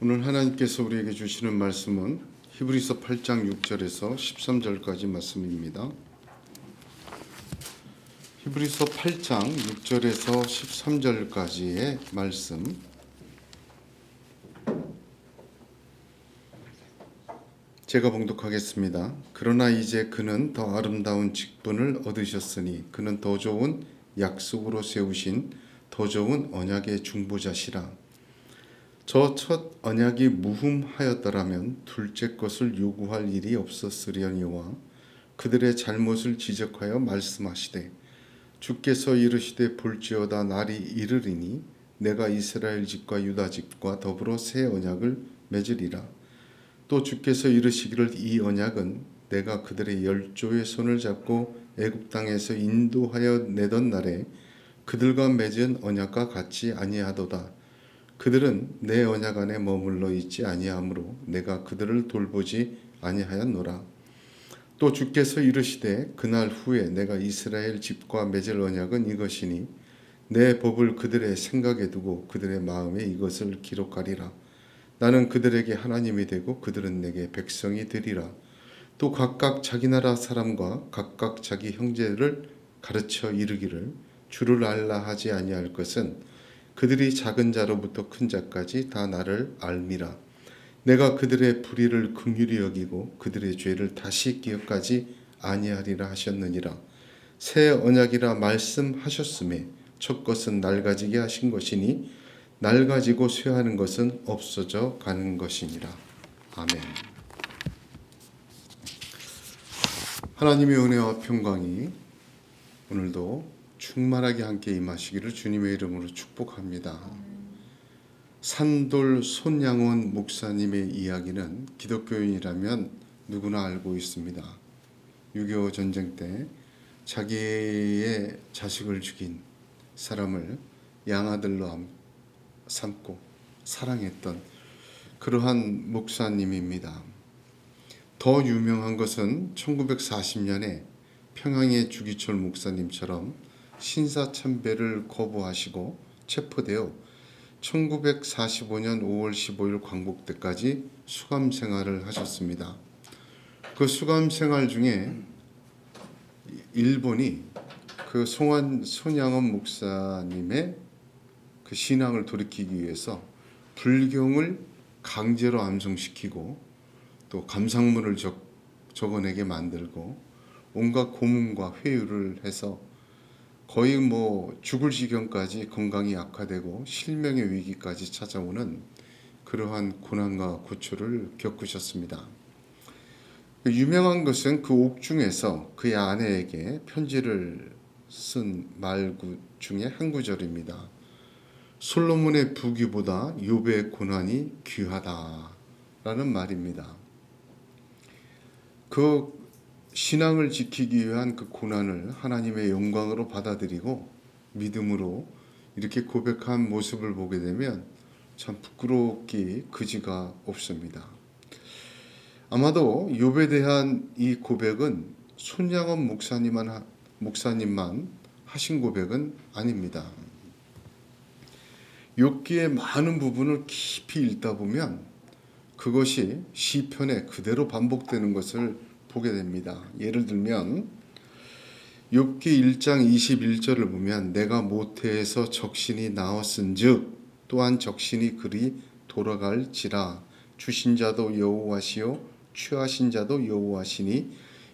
오늘 하나님께서 우리에게 주시는 말씀은 히브리서 8장 6절에서 13절까지 말씀입니다. 히브리서 8장 6절에서 13절까지의 말씀, 제가 봉독하겠습니다. 그러나 이제 그는 더 아름다운 직분을 얻으셨으니 그는 더 좋은 약속으로 세우신 더 좋은 언약의 중보자시라. 저 첫 언약이 무흠하였더라면 둘째 것을 요구할 일이 없었으려니와 그들의 잘못을 지적하여 말씀하시되 주께서 이르시되 볼지어다 날이 이르리니 내가 이스라엘 집과 유다 집과 더불어 새 언약을 맺으리라. 또 주께서 이르시기를 이 언약은 내가 그들의 열조의 손을 잡고 애굽 땅에서 인도하여 내던 날에 그들과 맺은 언약과 같지 아니하도다. 그들은 내 언약 안에 머물러 있지 아니하므로 내가 그들을 돌보지 아니하였노라. 또 주께서 이르시되 그날 후에 내가 이스라엘 집과 맺을 언약은 이것이니 내 법을 그들의 생각에 두고 그들의 마음에 이것을 기록하리라. 나는 그들에게 하나님이 되고 그들은 내게 백성이 되리라. 또 각각 자기 나라 사람과 각각 자기 형제를 가르쳐 이르기를 주를 알라 하지 아니할 것은 그들이 작은 자로부터 큰 자까지 다 나를 알미라. 내가 그들의 불의를 긍휼히 여기고 그들의 죄를 다시 기억하지 아니하리라 하셨느니라. 새 언약이라 말씀하셨음에 첫 것은 낡아지게 하신 것이니 낡아지고 쇠하는 것은 없어져 가는 것이니라. 아멘. 하나님의 은혜와 평강이 오늘도 충만하게 함께 임하시기를 주님의 이름으로 축복합니다. 산돌 손양원 목사님의 이야기는 기독교인이라면 누구나 알고 있습니다. 6.25 전쟁 때 자기의 자식을 죽인 사람을 양아들로 삼고 사랑했던 그러한 목사님입니다. 더 유명한 것은 1940년에 평양의 주기철 목사님처럼 신사참배를 거부하시고 체포되어 1945년 5월 15일 광복대까지 수감 생활을 하셨습니다. 그 수감 생활 중에 일본이 그 손양원 목사님의 그 신앙을 돌이키기 위해서 불경을 강제로 암송시키고 또 감상문을 적어내게 만들고 온갖 고문과 회유를 해서 거의 죽을 지경까지 건강이 악화되고 실명의 위기까지 찾아오는 그러한 고난과 고초를 겪으셨습니다. 유명한 것은 그 옥중에서 그의 아내에게 편지를 쓴 말 중에 한 구절입니다. 솔로몬의 부귀보다 욥의 고난이 귀하다라는 말입니다. 그 신앙을 지키기 위한 그 고난을 하나님의 영광으로 받아들이고 믿음으로 이렇게 고백한 모습을 보게 되면 참 부끄럽기 그지가 없습니다. 아마도 욥에 대한 이 고백은 손양원 목사님만 하신 고백은 아닙니다. 욥기의 많은 부분을 깊이 읽다 보면 그것이 시편에 그대로 반복되는 것을 보게 됩니다. 예를 들면 욥기 1장 21절을 보면 내가 모태에서 적신이 나왔은즉 또한 적신이 그리 돌아갈지라 주신 자도 여호와시요 취하신 자도 여호와시니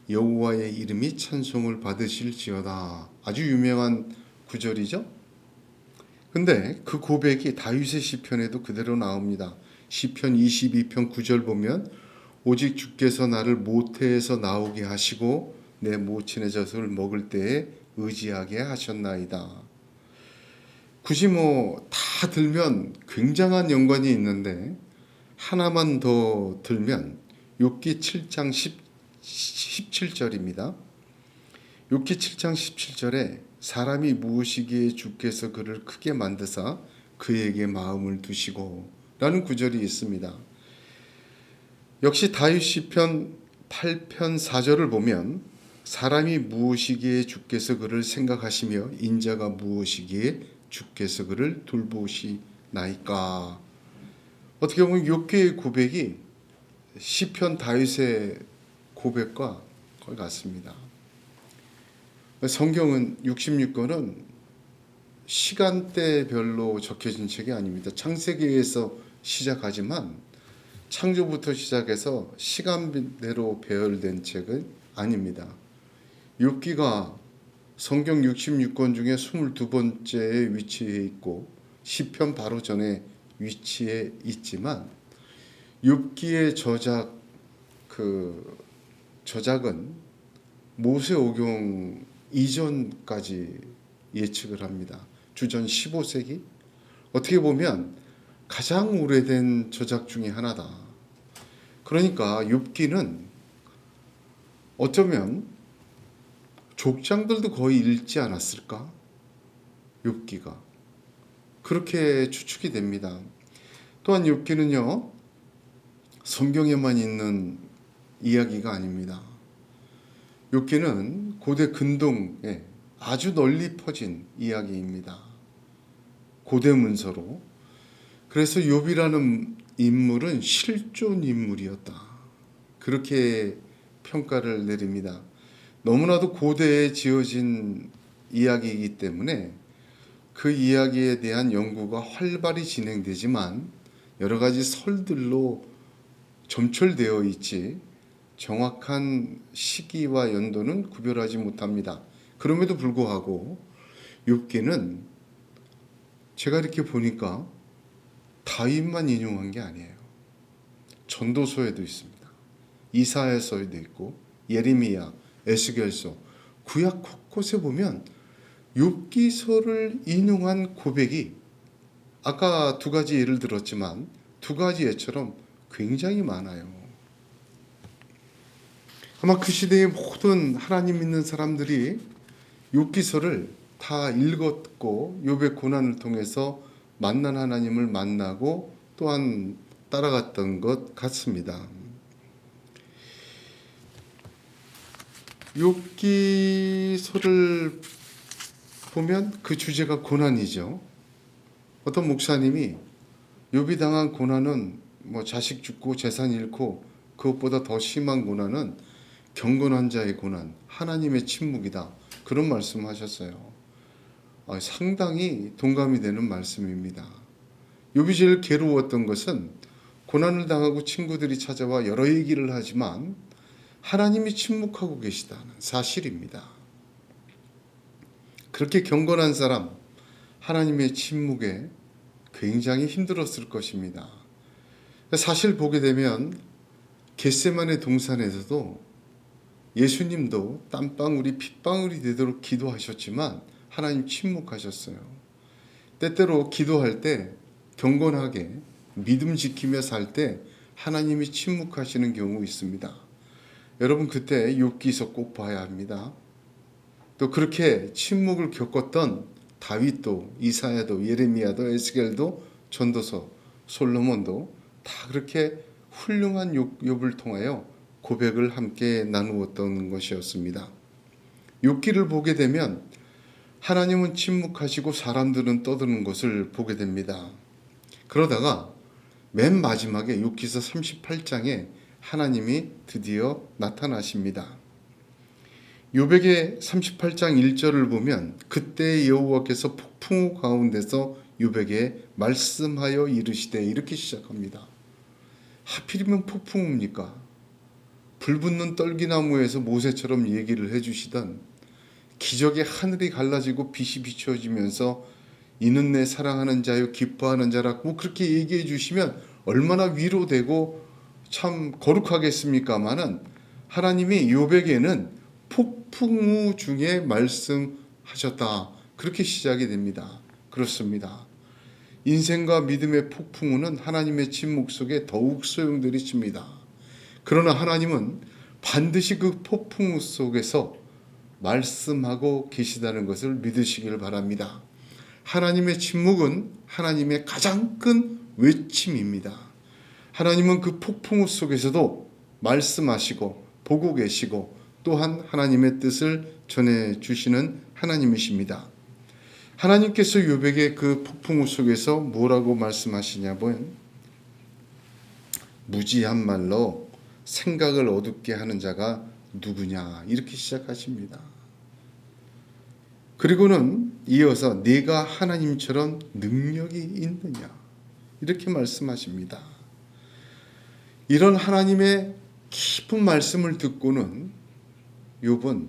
여호와의 이름이 찬송을 받으실지어다. 아주 유명한 구절이죠. 근데 그 고백이 다윗의 시편에도 그대로 나옵니다. 시편 22편 9절 보면 오직 주께서 나를 모태에서 나오게 하시고 내 모친의 젖을 먹을 때에 의지하게 하셨나이다. 굳이 다 들면 굉장한 연관이 있는데 하나만 더 들면 욥기 7장 17절입니다. 욥기 7장 17절에 사람이 무엇이기에 주께서 그를 크게 만드사 그에게 마음을 두시고 라는 구절이 있습니다. 역시 다윗 시편 8편 4절을 보면 사람이 무엇이기에 주께서 그를 생각하시며 인자가 무엇이기에 주께서 그를 돌보시나이까. 어떻게 보면 욥기의 고백이 시편 다윗의 고백과 거의 같습니다. 성경은 66권은 시간대별로 적혀진 책이 아닙니다. 창세기에서 시작하지만 창조부터 시작해서 시간대로 배열된 책은 아닙니다. 욥기가 성경 66권 중에 22번째에 위치해 있고 시편 바로 전에 위치해 있지만 욥기의 저작은 모세오경 이전까지 예측을 합니다. 주전 15세기? 어떻게 보면 가장 오래된 저작 중에 하나다. 그러니까 욥기는 어쩌면 족장들도 거의 읽지 않았을까? 욥기가 그렇게 추측이 됩니다. 또한 욥기는요, 성경에만 있는 이야기가 아닙니다. 욥기는 고대 근동에 아주 널리 퍼진 이야기입니다. 고대 문서로. 그래서 욥이라는 인물은 실존 인물이었다. 그렇게 평가를 내립니다. 너무나도 고대에 지어진 이야기이기 때문에 그 이야기에 대한 연구가 활발히 진행되지만 여러 가지 설들로 점철되어 있지 정확한 시기와 연도는 구별하지 못합니다. 그럼에도 불구하고 욥기는 제가 이렇게 보니까 다윗만 인용한 게 아니에요. 전도서에도 있습니다. 이사야서에도 있고 예레미야, 에스겔서, 구약 곳곳에 보면 욥기서를 인용한 고백이 아까 두 가지 예를 들었지만 두 가지 예처럼 굉장히 많아요. 아마 그 시대의 모든 하나님 믿는 사람들이 욥기서를 다 읽었고 욥의 고난을 통해서 만난 하나님을 만나고 또한 따라갔던 것 같습니다. 욥기서를 보면 그 주제가 고난이죠. 어떤 목사님이 욥이 당한 고난은 자식 죽고 재산 잃고 그것보다 더 심한 고난은 경건한 자의 고난, 하나님의 침묵이다. 그런 말씀하셨어요. 상당히 동감이 되는 말씀입니다. 욥이 제일 괴로웠던 것은 고난을 당하고 친구들이 찾아와 여러 얘기를 하지만 하나님이 침묵하고 계시다는 사실입니다. 그렇게 경건한 사람, 하나님의 침묵에 굉장히 힘들었을 것입니다. 사실 보게 되면 겟세마네 동산에서도 예수님도 땀방울이 핏방울이 되도록 기도하셨지만 하나님 침묵하셨어요. 때때로 기도할 때 경건하게 믿음 지키며 살 때 하나님이 침묵하시는 경우 있습니다. 여러분 그때 욥기서 꼭 봐야 합니다. 또 그렇게 침묵을 겪었던 다윗도 이사야도 예레미야도 에스겔도 전도서 솔로몬도 다 그렇게 훌륭한 욥을 통하여 고백을 함께 나누었던 것이었습니다. 욥기를 보게 되면 하나님은 침묵하시고 사람들은 떠드는 것을 보게 됩니다. 그러다가 맨 마지막에 욥기서 38장에 하나님이 드디어 나타나십니다. 욥에게 38장 1절을 보면 그때 여호와께서 폭풍우 가운데서 욥에게 말씀하여 이르시되 이렇게 시작합니다. 하필이면 폭풍우입니까? 불붙는 떨기나무에서 모세처럼 얘기를 해주시던 기적의 하늘이 갈라지고 빛이 비춰지면서 이는 내 사랑하는 자요 기뻐하는 자라고 그렇게 얘기해 주시면 얼마나 위로되고 참 거룩하겠습니까마는 하나님이 욥에게는 폭풍우 중에 말씀하셨다. 그렇게 시작이 됩니다. 그렇습니다. 인생과 믿음의 폭풍우는 하나님의 침묵 속에 더욱 소용돌이칩니다. 그러나 하나님은 반드시 그 폭풍우 속에서 말씀하고 계시다는 것을 믿으시길 바랍니다. 하나님의 침묵은 하나님의 가장 큰 외침입니다. 하나님은 그 폭풍우 속에서도 말씀하시고 보고 계시고 또한 하나님의 뜻을 전해주시는 하나님이십니다. 하나님께서 욥에게 그 폭풍우 속에서 뭐라고 말씀하시냐면 무지한 말로 생각을 어둡게 하는 자가 누구냐 이렇게 시작하십니다. 그리고는 이어서 네가 하나님처럼 능력이 있느냐 이렇게 말씀하십니다. 이런 하나님의 깊은 말씀을 듣고는 욥은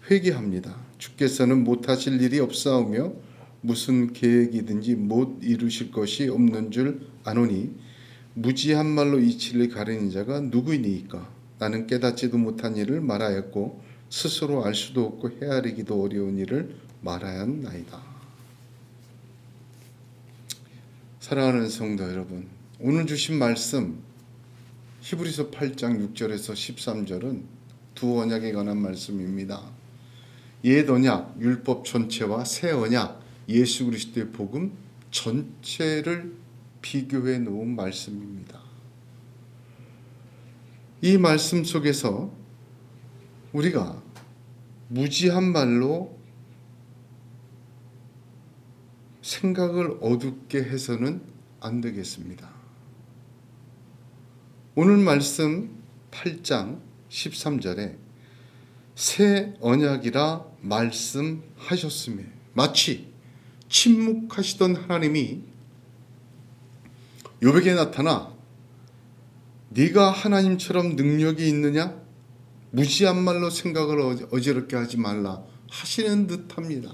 회개합니다. 주께서는 못하실 일이 없사오며 무슨 계획이든지 못 이루실 것이 없는 줄 아노니 무지한 말로 이치를 가르는 자가 누구이니까 나는 깨닫지도 못한 일을 말하였고 스스로 알 수도 없고 헤아리기도 어려운 일을 말하였나이다. 사랑하는 성도 여러분, 오늘 주신 말씀 히브리서 8장 6절에서 13절은 두 언약에 관한 말씀입니다. 옛 언약 율법 전체와 새 언약 예수 그리스도의 복음 전체를 비교해 놓은 말씀입니다. 이 말씀 속에서 우리가 무지한 말로 생각을 어둡게 해서는 안 되겠습니다. 오늘 말씀 8장 13절에 새 언약이라 말씀하셨으며 마치 침묵하시던 하나님이 욥에게 나타나 네가 하나님처럼 능력이 있느냐? 무지한 말로 생각을 어지럽게 하지 말라 하시는 듯합니다.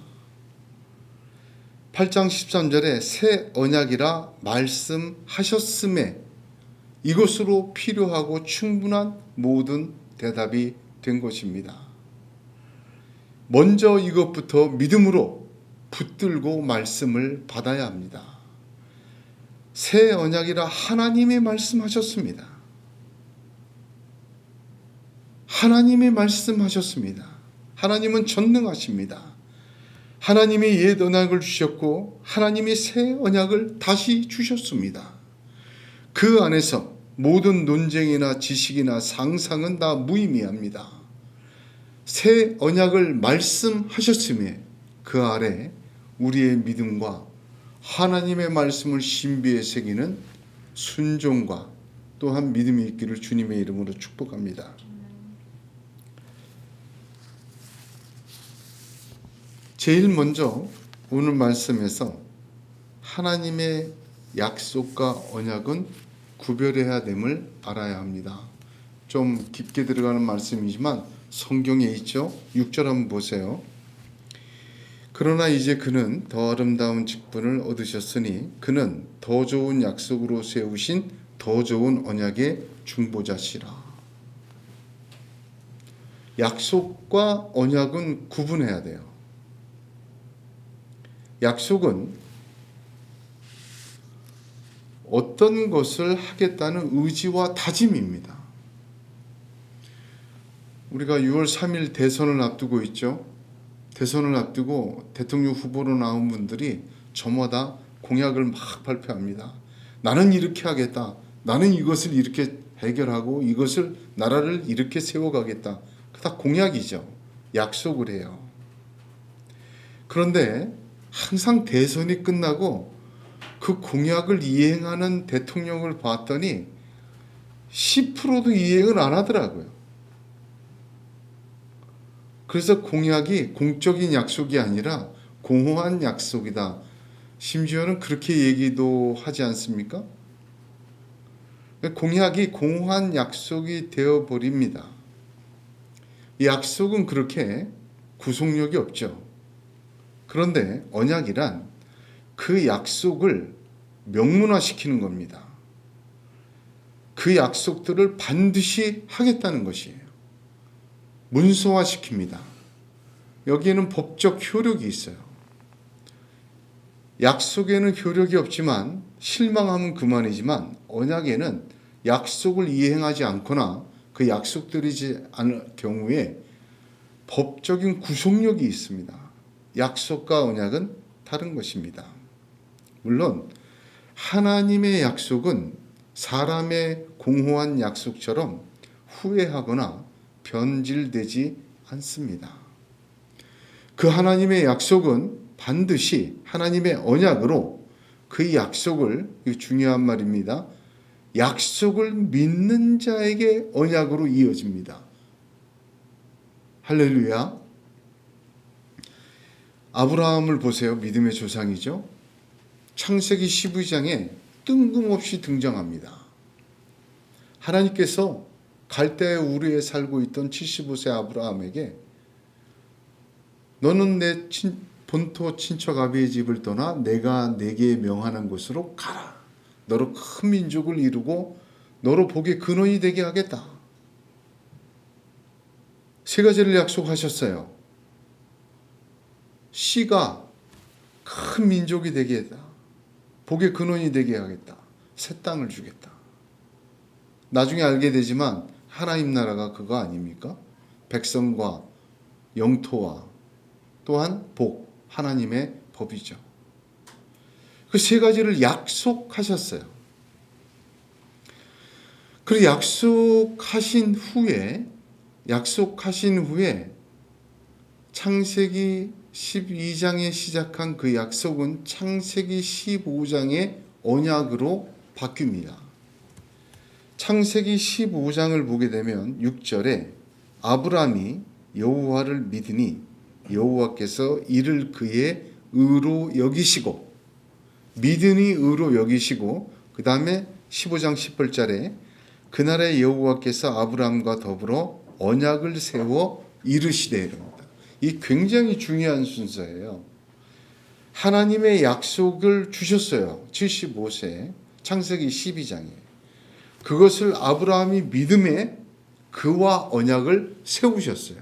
8장 13절에 새 언약이라 말씀하셨음에 이것으로 필요하고 충분한 모든 대답이 된 것입니다. 먼저 이것부터 믿음으로 붙들고 말씀을 받아야 합니다. 새 언약이라 하나님이 말씀하셨습니다. 하나님이 말씀하셨습니다. 하나님은 전능하십니다. 하나님이 옛 언약을 주셨고 하나님이 새 언약을 다시 주셨습니다. 그 안에서 모든 논쟁이나 지식이나 상상은 다 무의미합니다. 새 언약을 말씀하셨음에 그 아래 우리의 믿음과 하나님의 말씀을 신비에 새기는 순종과 또한 믿음이 있기를 주님의 이름으로 축복합니다. 제일 먼저 오늘 말씀에서 하나님의 약속과 언약은 구별해야 됨을 알아야 합니다. 좀 깊게 들어가는 말씀이지만 성경에 있죠. 6절 한번 보세요. 그러나 이제 그는 더 아름다운 직분을 얻으셨으니 그는 더 좋은 약속으로 세우신 더 좋은 언약의 중보자시라. 약속과 언약은 구분해야 돼요. 약속은 어떤 것을 하겠다는 의지와 다짐입니다. 우리가 6월 3일 대선을 앞두고 있죠. 대선을 앞두고 대통령 후보로 나온 분들이 저마다 공약을 막 발표합니다. 나는 이렇게 하겠다. 나는 이것을 이렇게 해결하고 이것을 나라를 이렇게 세워가겠다. 다 공약이죠. 약속을 해요. 그런데 항상 대선이 끝나고 그 공약을 이행하는 대통령을 봤더니 10%도 이행을 안 하더라고요. 그래서 공약이 공적인 약속이 아니라 공허한 약속이다. 심지어는 그렇게 얘기도 하지 않습니까? 공약이 공허한 약속이 되어버립니다. 이 약속은 그렇게 구속력이 없죠. 그런데 언약이란 그 약속을 명문화시키는 겁니다. 그 약속들을 반드시 하겠다는 것이에요. 문서화시킵니다. 여기에는 법적 효력이 있어요. 약속에는 효력이 없지만 실망하면 그만이지만 언약에는 약속을 이행하지 않거나 그 약속드리지 않을 경우에 법적인 구속력이 있습니다. 약속과 언약은 다른 것입니다. 물론 하나님의 약속은 사람의 공허한 약속처럼 후회하거나 변질되지 않습니다. 그 하나님의 약속은 반드시 하나님의 언약으로 그 약속을, 이거 중요한 말입니다. 약속을 믿는 자에게 언약으로 이어집니다. 할렐루야. 아브라함을 보세요. 믿음의 조상이죠. 창세기 12장에 뜬금없이 등장합니다. 하나님께서 갈대아 우르에 살고 있던 75세 아브라함에게 너는 내 본토 친척 아비의 집을 떠나 내가 내게 명하는 곳으로 가라. 너로 큰 민족을 이루고 너로 복의 근원이 되게 하겠다. 세 가지를 약속하셨어요. 씨가 큰 민족이 되게 하겠다. 복의 근원이 되게 하겠다. 새 땅을 주겠다. 나중에 알게 되지만 하나님 나라가 그거 아닙니까? 백성과 영토와 또한 복, 하나님의 법이죠. 그 세 가지를 약속하셨어요. 그리고 약속하신 후에 창세기 12장에 시작한 그 약속은 창세기 15장의 언약으로 바뀝니다. 창세기 15장을 보게 되면 6절에 아브라함이 여호와를 믿으니 여호와께서 이를 그의 의로 여기시고 믿으니 의로 여기시고 그 다음에 15장 18절에 그날의 여호와께서 아브라함과 더불어 언약을 세워 이르시되 이릅니다. 이 굉장히 중요한 순서예요. 하나님의 약속을 주셨어요. 75세 창세기 12장에. 그것을 아브라함이 믿음에 그와 언약을 세우셨어요.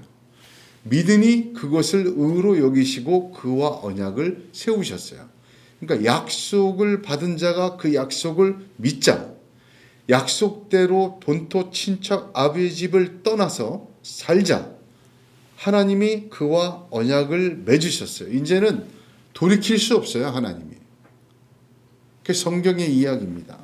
믿으니 그것을 의로 여기시고 그와 언약을 세우셨어요. 그러니까 약속을 받은 자가 그 약속을 믿자. 약속대로 본토 친척 아비의 집을 떠나서 살자. 하나님이 그와 언약을 맺으셨어요. 이제는 돌이킬 수 없어요. 하나님이. 그게 성경의 이야기입니다.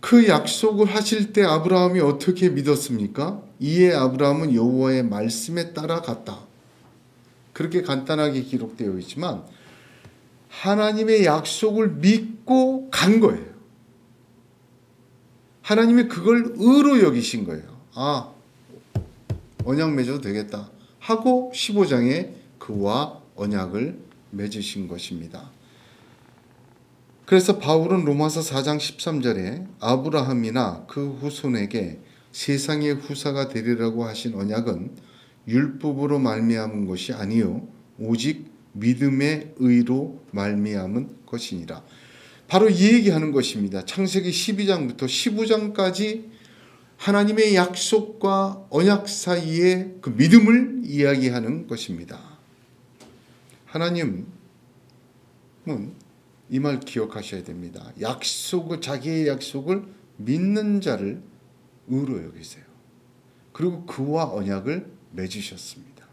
그 약속을 하실 때 아브라함이 어떻게 믿었습니까? 이에 아브라함은 여호와의 말씀에 따라갔다. 그렇게 간단하게 기록되어 있지만 하나님의 약속을 믿고 간 거예요. 하나님이 그걸 의로 여기신 거예요. 아, 언약 맺어도 되겠다 하고 15장에 그와 언약을 맺으신 것입니다. 그래서 바울은 로마서 4장 13절에 아브라함이나 그 후손에게 세상의 후사가 되리라고 하신 언약은 율법으로 말미암은 것이 아니요 오직 믿음의 의로 말미암은 것이니라. 바로 이 얘기하는 것입니다. 창세기 12장부터 15장까지 하나님의 약속과 언약 사이의 그 믿음을 이야기하는 것입니다. 하나님은 이 말 기억하셔야 됩니다. 자기의 약속을 믿는 자를 의로 여기세요. 그리고 그와 언약을 맺으셨습니다.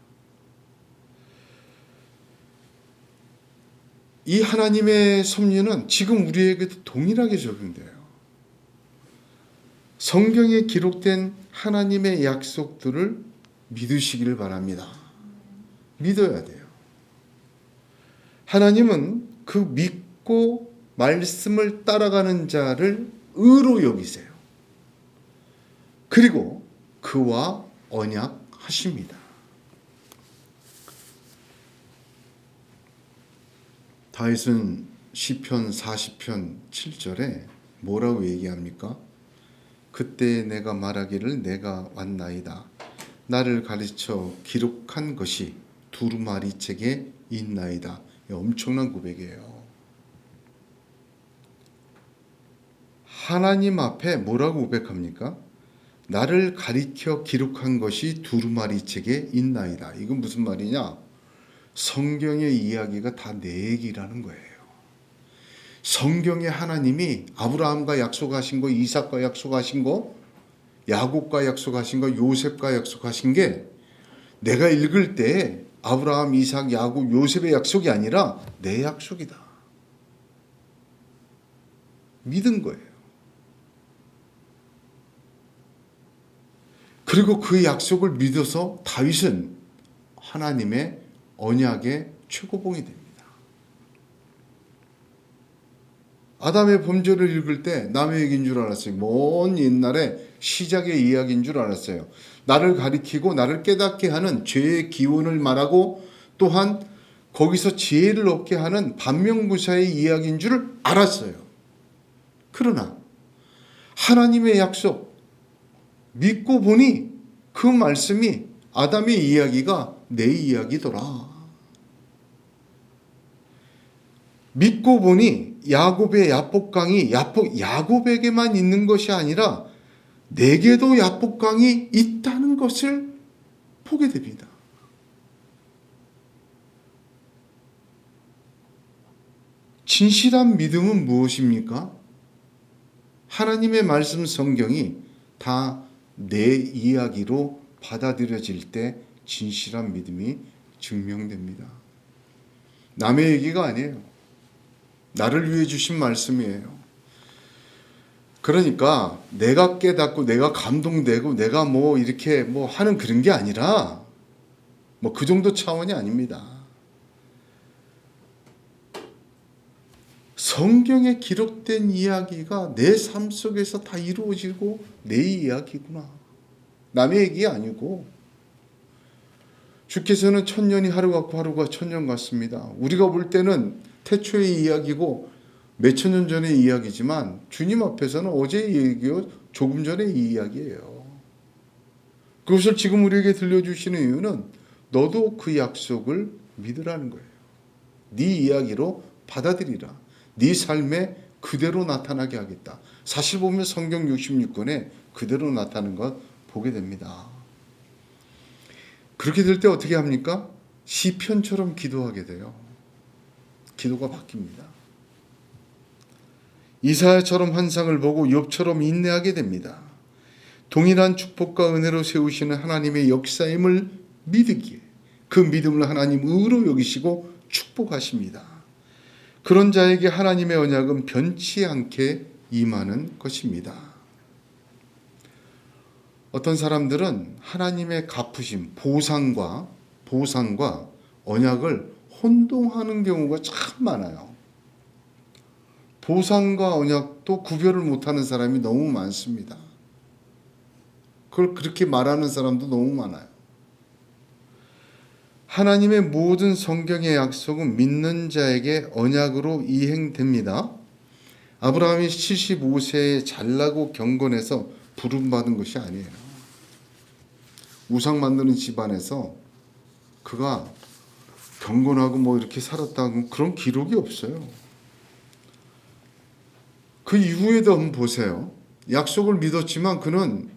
이 하나님의 섭리는 지금 우리에게도 동일하게 적용돼요. 성경에 기록된 하나님의 약속들을 믿으시기를 바랍니다. 믿어야 돼요. 하나님은 그 믿고 말씀을 따라가는 자를 의로 여기세요. 그리고 그와 언약하십니다. 다윗은 시편 40편 7절에 뭐라고 얘기합니까? 그때 내가 말하기를 내가 왔나이다. 나를 가르쳐 기록한 것이 두루마리 책에 있나이다. 엄청난 고백이에요. 하나님 앞에 뭐라고 고백합니까? 나를 가리켜 기록한 것이 두루마리 책에 있나이다. 이건 무슨 말이냐? 성경의 이야기가 다 내 얘기라는 거예요. 성경에 하나님이 아브라함과 약속하신 거, 이삭과 약속하신 거, 야곱과 약속하신 거, 요셉과 약속하신 게 내가 읽을 때 아브라함, 이삭, 야곱, 요셉의 약속이 아니라 내 약속이다. 믿은 거예요. 그리고 그 약속을 믿어서 다윗은 하나님의 언약의 최고봉이 됩니다. 아담의 범죄를 읽을 때 남의 얘기인 줄 알았어요. 먼 옛날에 시작의 이야기인 줄 알았어요. 나를 가리키고 나를 깨닫게 하는 죄의 기원을 말하고 또한 거기서 지혜를 얻게 하는 반면교사의 이야기인 줄 알았어요. 그러나 하나님의 약속 믿고 보니 그 말씀이 아담의 이야기가 내 이야기더라. 믿고 보니 야곱의 야복강이 야곱에게만 있는 것이 아니라 내게도 야복강이 있다는 것을 보게 됩니다. 진실한 믿음은 무엇입니까? 하나님의 말씀 성경이 다 내 이야기로 받아들여질 때 진실한 믿음이 증명됩니다. 남의 얘기가 아니에요. 나를 위해 주신 말씀이에요. 그러니까 내가 깨닫고 내가 감동되고 내가 이렇게 하는 그런 게 아니라 그 정도 차원이 아닙니다. 성경에 기록된 이야기가 내 삶 속에서 다 이루어지고 내 이야기구나. 남의 얘기 아니고 주께서는 천년이 하루 같고 하루가 천년 같습니다. 우리가 볼 때는 태초의 이야기고 몇천 년 전의 이야기지만 주님 앞에서는 어제의 이야기요 조금 전의 이야기예요. 그것을 지금 우리에게 들려주시는 이유는 너도 그 약속을 믿으라는 거예요. 네 이야기로 받아들이라. 네 삶에 그대로 나타나게 하겠다. 사실 보면 성경 66권에 그대로 나타나는 것 보게 됩니다. 그렇게 될 때 어떻게 합니까? 시편처럼 기도하게 돼요. 기도가 바뀝니다. 이사야처럼 환상을 보고 욥처럼 인내하게 됩니다. 동일한 축복과 은혜로 세우시는 하나님의 역사임을 믿기에 그 믿음을 하나님 의로 여기시고 축복하십니다. 그런 자에게 하나님의 언약은 변치 않게 임하는 것입니다. 어떤 사람들은 하나님의 갚으심, 보상과 언약을 혼동하는 경우가 참 많아요. 보상과 언약도 구별을 못하는 사람이 너무 많습니다. 그걸 그렇게 말하는 사람도 너무 많아요. 하나님의 모든 성경의 약속은 믿는 자에게 언약으로 이행됩니다. 아브라함이 75세에 잘나고 경건해서 부름받은 것이 아니에요. 우상 만드는 집안에서 그가 경건하고 이렇게 살았다고 그런 기록이 없어요. 그 이후에도 한번 보세요. 약속을 믿었지만 그는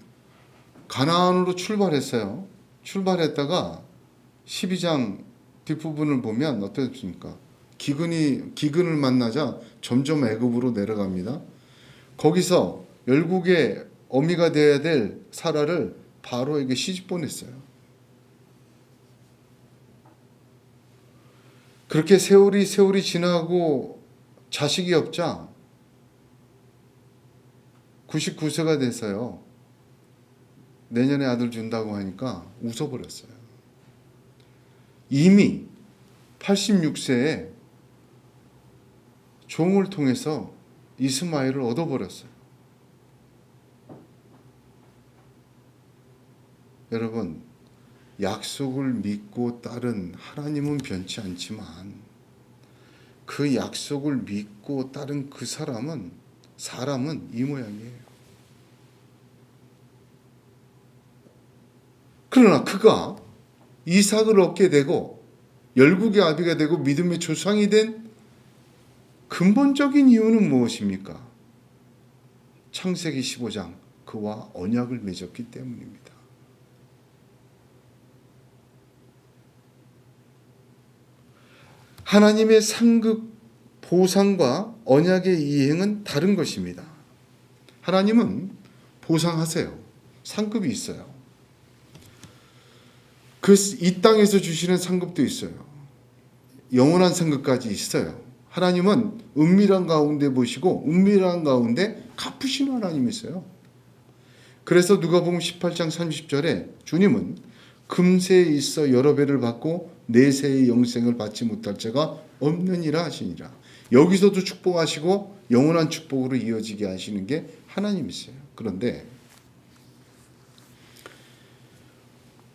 가나안으로 출발했어요. 출발했다가 12장 뒷부분을 보면 어떻습니까? 기근을 만나자 점점 애굽으로 내려갑니다. 거기서 열국의 어미가 되어야 될 사라를 바로에게 시집 보냈어요. 그렇게 세월이 지나고 자식이 없자 99세가 돼서요. 내년에 아들 준다고 하니까 웃어버렸어요. 이미 86세에 종을 통해서 이스마엘을 얻어버렸어요. 여러분, 약속을 믿고 따른 하나님은 변치 않지만 그 약속을 믿고 따른 그 사람은 이 모양이에요. 그러나 그가 이삭을 얻게 되고 열국의 아비가 되고 믿음의 조상이 된 근본적인 이유는 무엇입니까? 창세기 15장 그와 언약을 맺었기 때문입니다. 하나님의 상급 보상과 언약의 이행은 다른 것입니다. 하나님은 보상하세요. 상급이 있어요. 이 땅에서 주시는 상급도 있어요. 영원한 상급까지 있어요. 하나님은 은밀한 가운데 보시고 은밀한 가운데 갚으시는 하나님이세요. 그래서 누가복음 18장 30절에 주님은 금세에 있어 여러 배를 받고 내세의 영생을 받지 못할 자가 없느니라 하시니라. 여기서도 축복하시고 영원한 축복으로 이어지게 하시는 게 하나님이세요. 그런데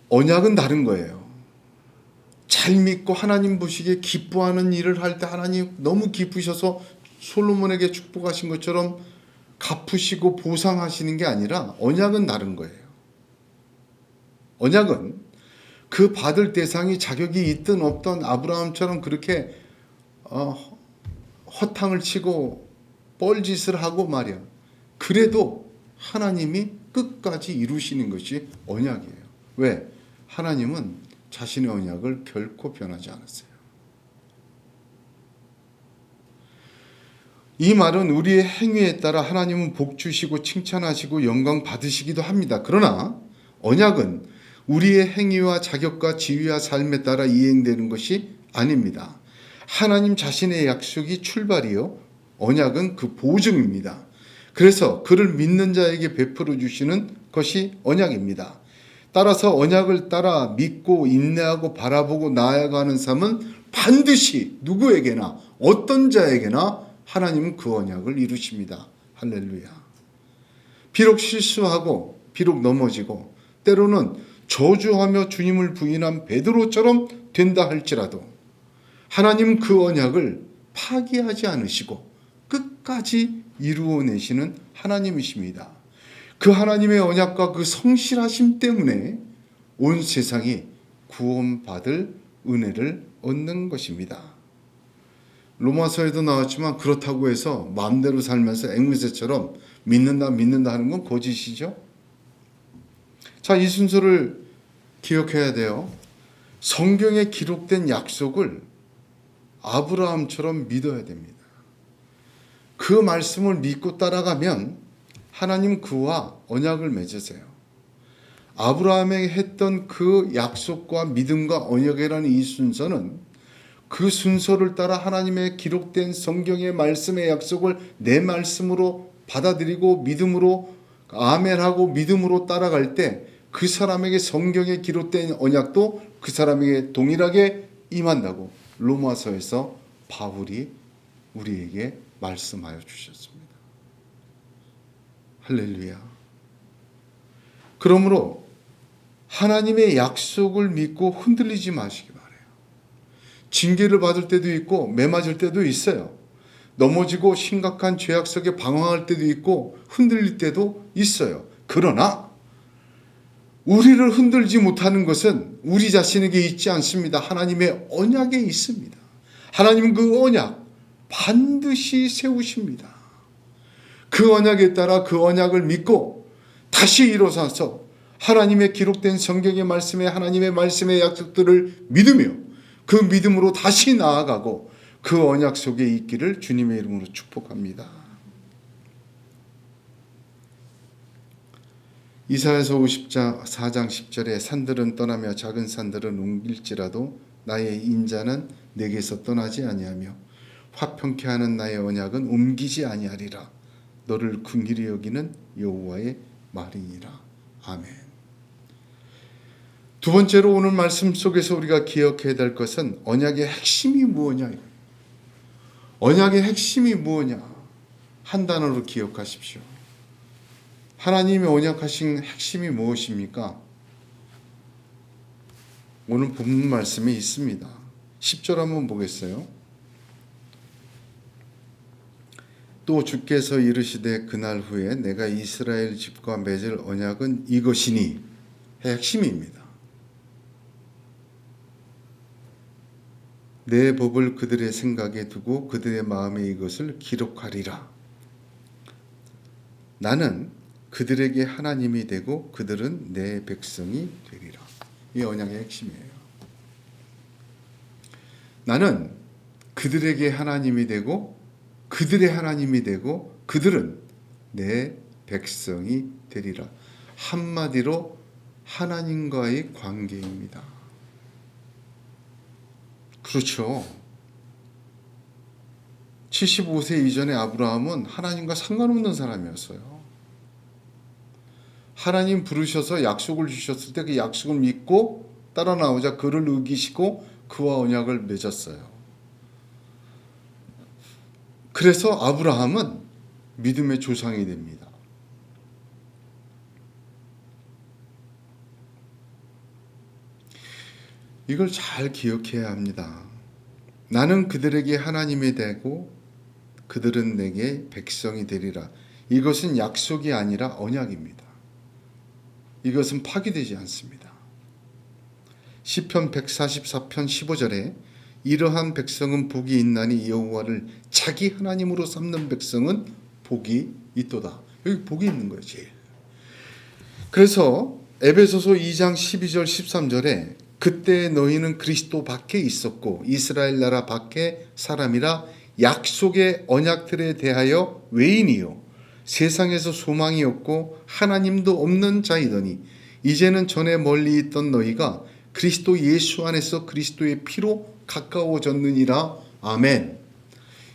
언약은 다른 거예요. 잘 믿고 하나님 보시기에 기뻐하는 일을 할 때 하나님 너무 기쁘셔서 솔로몬에게 축복하신 것처럼 갚으시고 보상하시는 게 아니라 언약은 다른 거예요. 언약은 그 받을 대상이 자격이 있든 없든 아브라함처럼 그렇게 허탕을 치고 뻘짓을 하고 말이야. 그래도 하나님이 끝까지 이루시는 것이 언약이에요. 왜? 하나님은 자신의 언약을 결코 변하지 않았어요. 이 말은 우리의 행위에 따라 하나님은 복 주시고 칭찬하시고 영광 받으시기도 합니다. 그러나 언약은 우리의 행위와 자격과 지위와 삶에 따라 이행되는 것이 아닙니다. 하나님 자신의 약속이 출발이요, 언약은 그 보증입니다. 그래서 그를 믿는 자에게 베풀어 주시는 것이 언약입니다. 따라서 언약을 따라 믿고 인내하고 바라보고 나아가는 삶은 반드시 누구에게나 어떤 자에게나 하나님은 그 언약을 이루십니다. 할렐루야. 비록 실수하고 비록 넘어지고 때로는 저주하며 주님을 부인한 베드로처럼 된다 할지라도 하나님은 그 언약을 파기하지 않으시고 끝까지 이루어내시는 하나님이십니다. 그 하나님의 언약과 그 성실하심 때문에 온 세상이 구원받을 은혜를 얻는 것입니다. 로마서에도 나왔지만 그렇다고 해서 마음대로 살면서 앵무새처럼 믿는다 하는 건 거짓이죠. 자, 이 순서를 기억해야 돼요. 성경에 기록된 약속을 아브라함처럼 믿어야 됩니다. 그 말씀을 믿고 따라가면 하나님 그와 언약을 맺으세요. 아브라함에게 했던 그 약속과 믿음과 언약이라는 이 순서는 그 순서를 따라 하나님의 기록된 성경의 말씀의 약속을 내 말씀으로 받아들이고 믿음으로 아멘하고 믿음으로 따라갈 때 그 사람에게 성경에 기록된 언약도 그 사람에게 동일하게 임한다고 로마서에서 바울이 우리에게 말씀하여 주셨습니다. 할렐루야. 그러므로 하나님의 약속을 믿고 흔들리지 마시기 바라요. 징계를 받을 때도 있고 매맞을 때도 있어요. 넘어지고 심각한 죄악 속에 방황할 때도 있고 흔들릴 때도 있어요. 그러나 우리를 흔들지 못하는 것은 우리 자신에게 있지 않습니다. 하나님의 언약에 있습니다. 하나님은 그 언약 반드시 세우십니다. 그 언약에 따라 그 언약을 믿고 다시 일어서서 하나님의 기록된 성경의 말씀에 하나님의 말씀의 약속들을 믿으며 그 믿음으로 다시 나아가고 그 언약 속에 있기를 주님의 이름으로 축복합니다. 이사야서 54장 10절에 산들은 떠나며 작은 산들은 옮길지라도 나의 인자는 내게서 떠나지 아니하며 화평케 하는 나의 언약은 옮기지 아니하리라. 너를 긍휼히 여기는 여호와의 말이니라. 아멘. 두 번째로 오늘 말씀 속에서 우리가 기억해야 될 것은 언약의 핵심이 무엇냐. 언약의 핵심이 무엇냐. 한 단어로 기억하십시오. 하나님의 언약하신 핵심이 무엇입니까? 오늘 본문 말씀이 있습니다. 10절 한번 보겠어요. 또 주께서 이르시되 그날 후에 내가 이스라엘 집과 맺을 언약은 이것이니, 핵심입니다. 내 법을 그들의 생각에 두고 그들의 마음에 이것을 기록하리라. 나는 그들에게 하나님이 되고 그들은 내 백성이 되리라. 이 언약의 핵심이에요. 나는 그들에게 하나님이 되고 그들의 하나님이 되고 그들은 내 백성이 되리라. 한마디로 하나님과의 관계입니다. 그렇죠. 75세 이전에 아브라함은 하나님과 상관없는 사람이었어요. 하나님 부르셔서 약속을 주셨을 때 그 약속을 믿고 따라 나오자 그를 의기시고 그와 언약을 맺었어요. 그래서 아브라함은 믿음의 조상이 됩니다. 이걸 잘 기억해야 합니다. 나는 그들에게 하나님이 되고 그들은 내게 백성이 되리라. 이것은 약속이 아니라 언약입니다. 이것은 파기되지 않습니다. 시편 144편 15절에 이러한 백성은 복이 있나니 여호와를 자기 하나님으로 삼는 백성은 복이 있도다. 여기 복이 있는 거예요. 제일. 그래서 에베소서 2장 12절 13절에 그때 너희는 그리스도 밖에 있었고 이스라엘 나라 밖에 사람이라 약속의 언약들에 대하여 외인이요 세상에서 소망이 없고 하나님도 없는 자이더니 이제는 전에 멀리 있던 너희가 그리스도 예수 안에서 그리스도의 피로 가까워졌느니라. 아멘.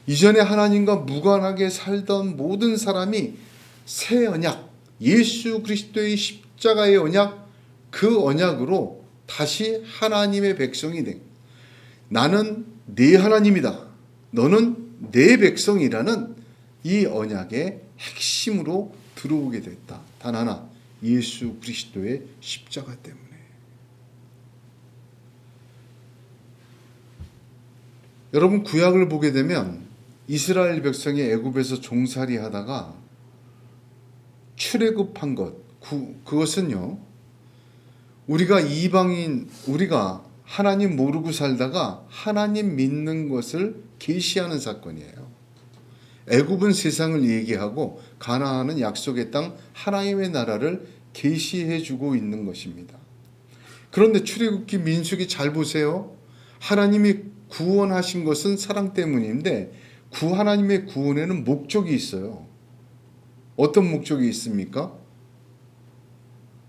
이전에 하나님과 무관하게 살던 모든 사람이 새 언약, 예수 그리스도의 십자가의 언약, 그 언약으로 다시 하나님의 백성이 된, 나는 네 하나님이다, 너는 내 백성이라는 이 언약의 핵심으로 들어오게 됐다. 단 하나, 예수 그리스도의 십자가 때문에. 여러분, 구약을 보게 되면 이스라엘 백성이 애굽에서 종살이 하다가 출애굽한 것, 그것은요, 우리가 이방인, 우리가 하나님 모르고 살다가 하나님 믿는 것을 계시하는 사건이에요. 애굽은 세상을 얘기하고 가나안은 약속의 땅 하나님의 나라를 계시해 주고 있는 것입니다. 그런데 출애굽기 민수기 잘 보세요. 하나님이 구원하신 것은 사랑 때문인데 하나님의 구원에는 목적이 있어요. 어떤 목적이 있습니까?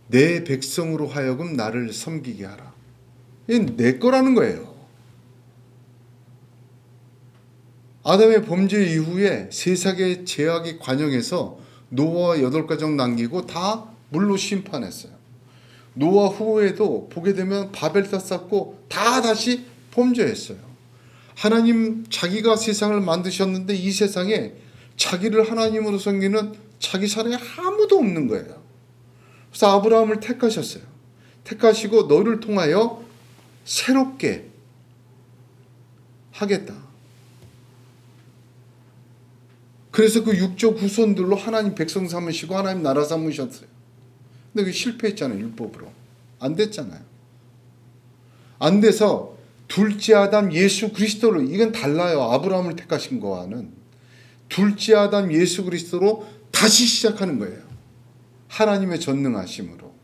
내 백성으로 하여금 나를 섬기게 하라. 이게 내 거라는 거예요. 아담의 범죄 이후에 세상의 죄악의 관영에서 노아 8가족 남기고 다 물로 심판했어요. 노아 후에도 보게 되면 바벨탑 쌓고 다 다시 범죄했어요. 하나님 자기가 세상을 만드셨는데 이 세상에 자기를 하나님으로 섬기는 자기 사람이 아무도 없는 거예요. 그래서 아브라함을 택하셨어요. 택하시고 너를 통하여 새롭게 하겠다. 그래서 그 육조 후손들로 하나님 백성 삼으시고 하나님 나라 삼으셨어요. 근데 그게 실패했잖아요. 율법으로. 안 됐잖아요. 안 돼서 둘째 아담 예수 그리스도로, 이건 달라요. 아브라함을 택하신 거와는. 둘째 아담 예수 그리스도로 다시 시작하는 거예요. 하나님의 전능하심으로.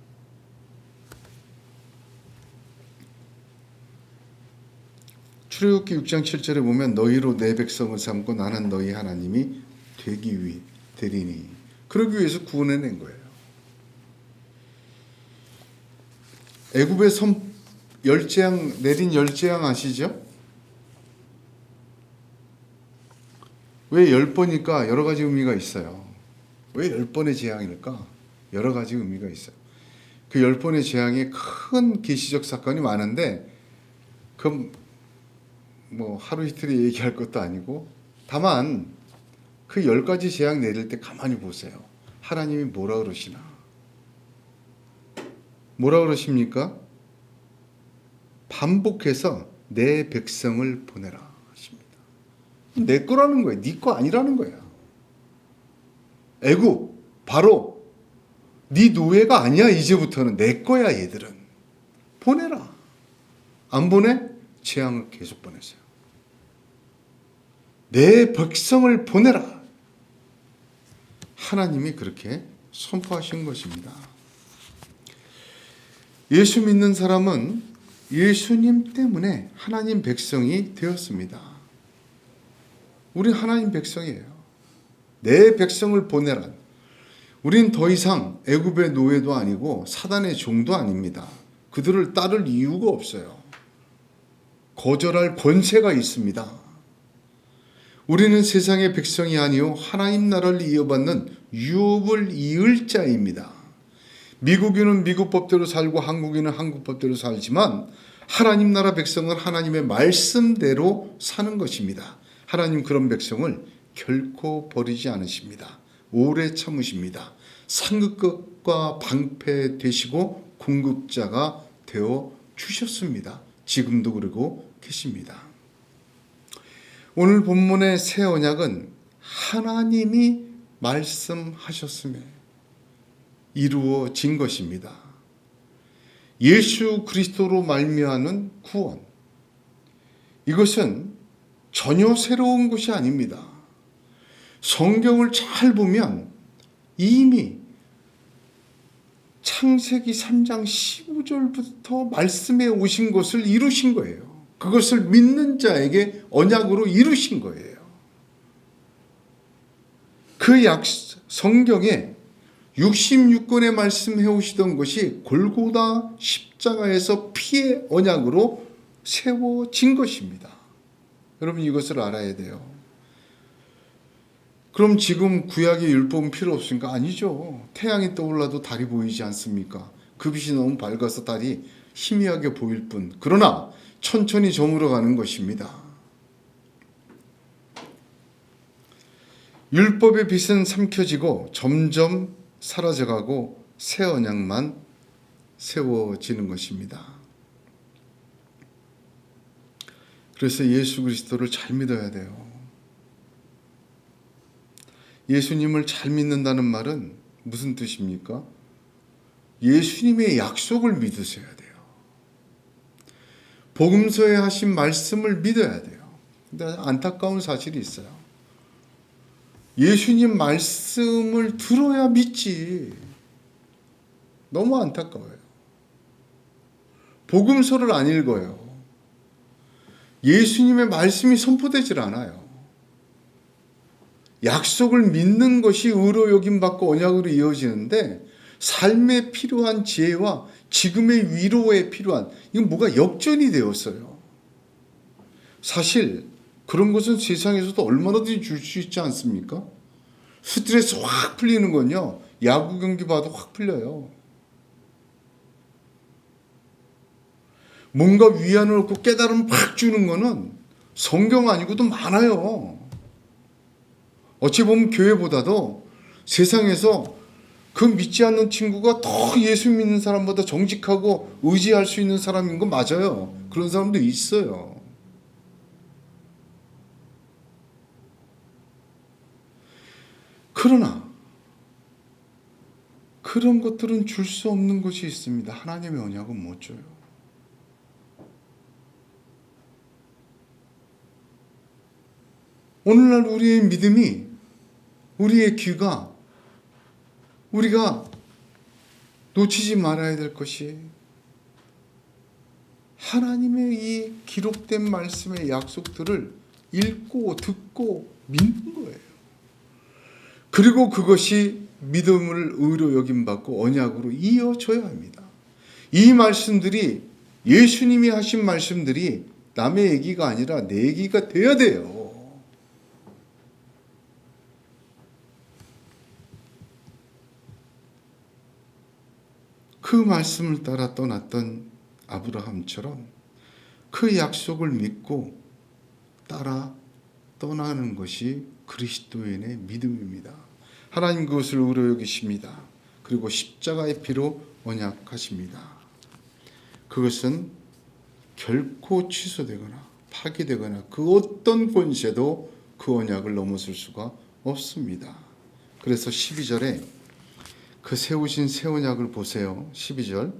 출애굽기 6장 7절에 보면 너희로 내 백성을 삼고 나는 너희 하나님이 되리니. 그러기 위해서 구원해낸 거예요. 애굽의 열재앙, 내린 열재앙 아시죠? 왜 10번일까? 여러 가지 의미가 있어요. 왜 10번의 재앙일까? 여러 가지 의미가 있어요. 그 10번의 재앙에 큰 계시적 사건이 많은데 그럼 뭐 하루 이틀에 얘기할 것도 아니고, 다만 그 10가지 재앙 내릴 때 가만히 보세요. 하나님이 뭐라 그러시나? 뭐라 그러십니까? 반복해서 내 백성을 보내라 하십니다. 내 거라는 거예요. 네 거 아니라는 거예요. 애굽, 바로 네 노예가 아니야. 이제부터는 내 거야. 얘들은 보내라. 안 보내? 재앙을 계속 보냈어요. 내 백성을 보내라. 하나님이 그렇게 선포하신 것입니다. 예수 믿는 사람은 예수님 때문에 하나님 백성이 되었습니다. 우리 하나님 백성이에요. 내 백성을 보내라. 우린 더 이상 애굽의 노예도 아니고 사단의 종도 아닙니다. 그들을 따를 이유가 없어요. 거절할 권세가 있습니다. 우리는 세상의 백성이 아니요 하나님 나라를 이어받는 유업을 이을 자입니다. 미국인은 미국 법대로 살고 한국인은 한국 법대로 살지만 하나님 나라 백성은 하나님의 말씀대로 사는 것입니다. 하나님 그런 백성을 결코 버리지 않으십니다. 오래 참으십니다. 상급과 방패 되시고 공급자가 되어 주셨습니다. 지금도 그러고 계십니다. 오늘 본문의 새 언약은 하나님이 말씀하셨음에 이루어진 것입니다. 예수 그리스도로 말미암은 구원, 이것은 전혀 새로운 것이 아닙니다. 성경을 잘 보면 이미 창세기 3장 15절부터 말씀해 오신 것을 이루신 거예요. 그것을 믿는 자에게 언약으로 이루신 거예요. 그 성경에 66권에 말씀해 오시던 것이 골고다 십자가에서 피의 언약으로 세워진 것입니다. 여러분 이것을 알아야 돼요. 그럼 지금 구약의 율법은 필요 없습니까? 아니죠. 태양이 떠올라도 달이 보이지 않습니까? 그 빛이 너무 밝아서 달이 희미하게 보일 뿐. 그러나 천천히 저물어가는 것입니다. 율법의 빛은 삼켜지고 점점 사라져가고 새 언약만 세워지는 것입니다. 그래서 예수 그리스도를 잘 믿어야 돼요. 예수님을 잘 믿는다는 말은 무슨 뜻입니까? 예수님의 약속을 믿으셔야 돼요. 복음서에 하신 말씀을 믿어야 돼요. 근데 안타까운 사실이 있어요. 예수님 말씀을 들어야 믿지. 너무 안타까워요. 복음서를 안 읽어요. 예수님의 말씀이 선포되질 않아요. 약속을 믿는 것이 의로 여김받고 언약으로 이어지는데 삶에 필요한 지혜와 지금의 위로에 필요한, 이건 뭐가 역전이 되었어요. 사실 그런 것은 세상에서도 얼마나든지 줄 수 있지 않습니까? 스트레스 확 풀리는 건요, 야구 경기 봐도 확 풀려요. 뭔가 위안을 얻고 깨달음 팍 주는 거는 성경 아니고도 많아요. 어찌 보면 교회보다도 세상에서 그 믿지 않는 친구가 더 예수 믿는 사람보다 정직하고 의지할 수 있는 사람인 거 맞아요. 그런 사람도 있어요. 그러나 그런 것들은 줄 수 없는 것이 있습니다. 하나님의 언약은 못 줘요. 오늘날 우리의 믿음이, 우리의 귀가, 우리가 놓치지 말아야 될 것이 하나님의 이 기록된 말씀의 약속들을 읽고 듣고 믿는 거예요. 그리고 그것이 믿음을 의로 여김받고 언약으로 이어져야 합니다. 이 말씀들이, 예수님이 하신 말씀들이 남의 얘기가 아니라 내 얘기가 돼야 돼요. 그 말씀을 따라 떠났던 아브라함처럼 그 약속을 믿고 따라 떠나는 것이 그리스도인의 믿음입니다. 하나님 그것을 의로 여기십니다. 그리고 십자가의 피로 언약하십니다. 그것은 결코 취소되거나 파기되거나 그 어떤 권세도 그 언약을 넘어설 수가 없습니다. 그래서 12절에 그 세우신 새 언약을 보세요. 12절,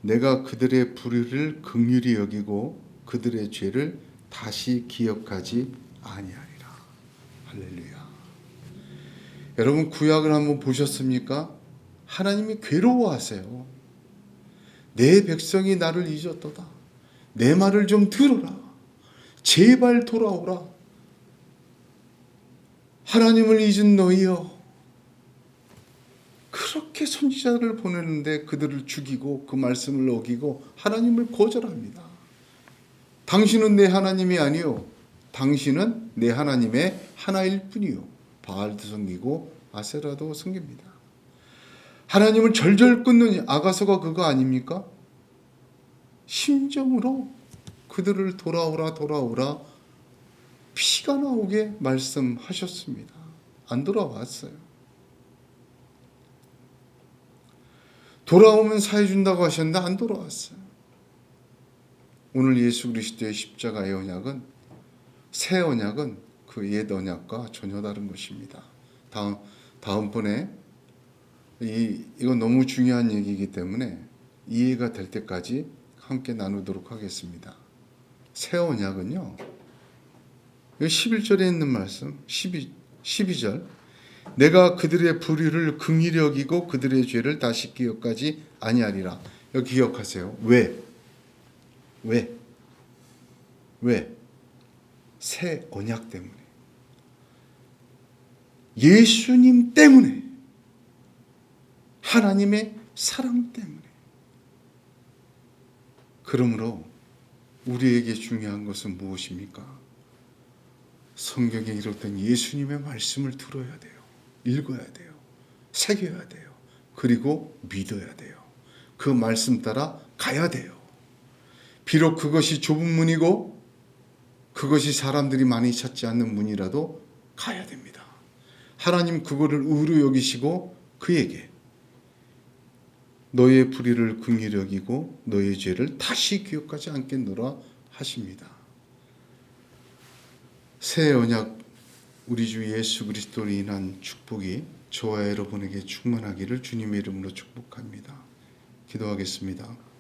내가 그들의 불의를 긍휼히 여기고 그들의 죄를 다시 기억하지 아니하리라. 할렐루야. 여러분 구약을 한번 보셨습니까? 하나님이 괴로워하세요. 내 백성이 나를 잊었도다. 내 말을 좀 들어라. 제발 돌아오라. 하나님을 잊은 너희여. 그렇게 선지자를 보내는데 그들을 죽이고 그 말씀을 어기고 하나님을 거절합니다. 당신은 내 하나님이 아니요, 당신은 내 하나님의 하나일 뿐이요, 바알도 섬기고 아세라도 섬깁니다. 하나님을 절절 끊는 아가서가 그거 아닙니까? 심정으로 그들을 돌아오라 피가 나오게 말씀하셨습니다. 안 돌아왔어요. 돌아오면 사해 준다고 하셨는데 안 돌아왔어요. 오늘 예수 그리스도의 십자가의 언약은, 새 언약은 그 옛 언약과 전혀 다른 것입니다. 다음번에 이건 너무 중요한 얘기이기 때문에 이해가 될 때까지 함께 나누도록 하겠습니다. 새 언약은요, 11절에 있는 말씀, 12절, 내가 그들의 불의를 긍휼히 여기고 그들의 죄를 다시 기억하지 아니하리라. 여기 기억하세요. 왜? 새 언약 때문에. 예수님 때문에. 하나님의 사랑 때문에. 그러므로 우리에게 중요한 것은 무엇입니까? 성경에 기록된 예수님의 말씀을 들어야 돼요. 읽어야 돼요. 새겨야 돼요. 그리고 믿어야 돼요. 그 말씀 따라 가야 돼요. 비록 그것이 좁은 문이고 그것이 사람들이 많이 찾지 않는 문이라도 가야 됩니다. 하나님 그거를 의로 여기시고 그에게 너의 불의를 긍휼히 여기고 너의 죄를 다시 기억하지 않겠노라 하십니다. 새 언약 우리 주 예수 그리스도로 인한 축복이 저와 여러분에게 충만하기를 주님의 이름으로 축복합니다. 기도하겠습니다.